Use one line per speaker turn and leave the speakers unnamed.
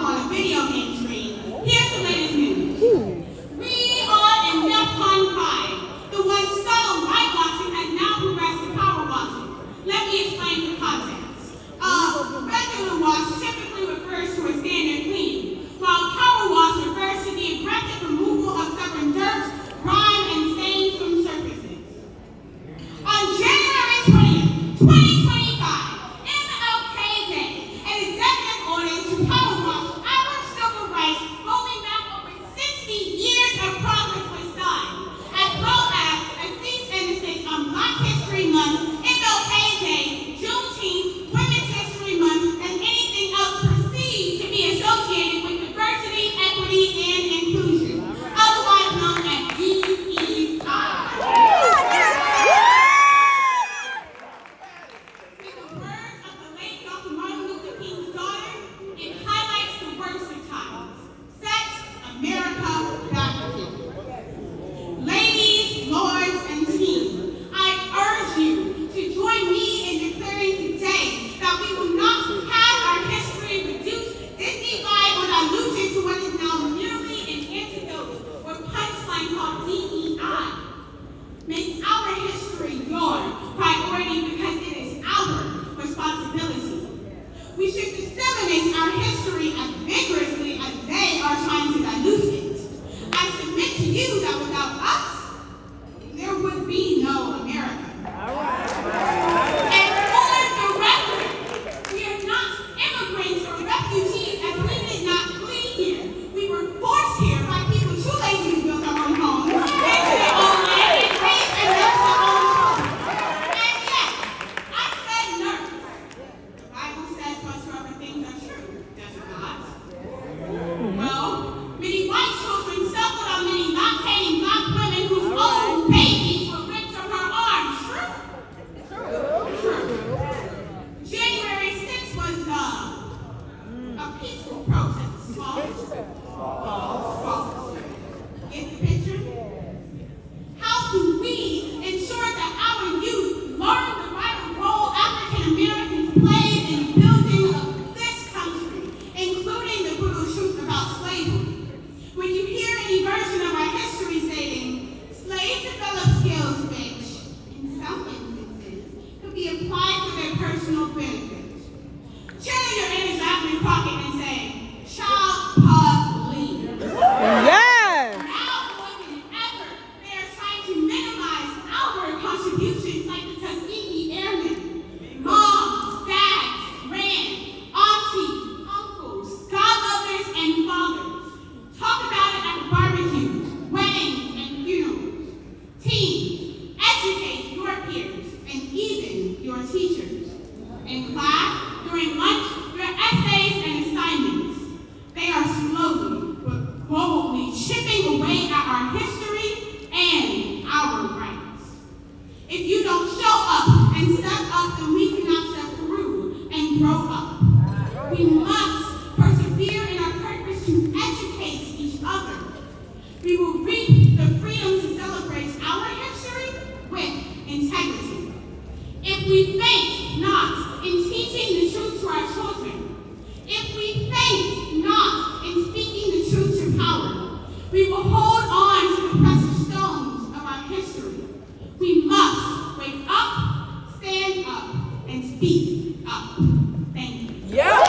up on a video game screen. Here's the latest news. We are in DEFCON 5. The once subtle whitewashing has now progressed to power washing. Let me explain the context. Regular wash typically refers to a standard clean, while power wash refers to the aggressive removal of stubborn dirt, grime, and stains from surfaces. On January 20th, 2025, MLK Day, an executive order to power wash our civil rights going back over 60 years of progress was signed, as well as a cease and desist on Black History Month, MLK Day, Juneteenth, Women's History Month, and anything else perceived to be associated with diversity, equity, and inclusion, otherwise known as DEI. In the words of the late Dr. Martin Luther King's daughter, it highlights the worst of times. Set America back again. Ladies, lords, and teens, I urge you to join me in declaring today that we will not have our history reduced, dignified, or diluted to what is now merely an antidote or punchline called DEI. Make our history your priority because it is our responsibility. We should disseminate our history as vigorously as they are trying to dilute it. I submit to you that without us, there would be no America. And for the record, we are not immigrants or refugees, as we did not flee here. We were forced here by people too lazy to build our own homes, into their own land, and raise and nurse their own children. And yet, I said nurse. The Bible says whatsoever things are true, does it not? Well, many white children suffered on many lactating Black women whose own babies were ripped from her arms. True? True. January 6th was a peaceful protest. False. False. Get the picture? How do we ensure that our youth learn the vital role African Americans played in building of this country, including the brutal truth about slavery? When you hear any version of our history stating, slaves developed skills which, in some instances, could be applied for their personal benefit. Channel your inner Zachary Crockett and say, child police.
Yes!
Now more than ever, they are trying to minimize our contributions like the Tuskegee Airmen. Moms, dads, grands, aunties, uncles, godmothers, and fathers. Talk about it at barbecues, weddings, and funerals. Teens, educate your peers and even your teachers. In class, during lunch, your essays and assignments. They are slowly but boldly chipping away at our history and our rights. If you don't show up and step up, then we cannot step through and grow up. We must persevere in our purpose to educate each other. We will reap the freedom to celebrate our history with integrity. If we faint not in teaching the truth to our children, if we faint not in speaking the truth to power, we will hold on to the precious stones of our history. We must wake up, stand up, and speak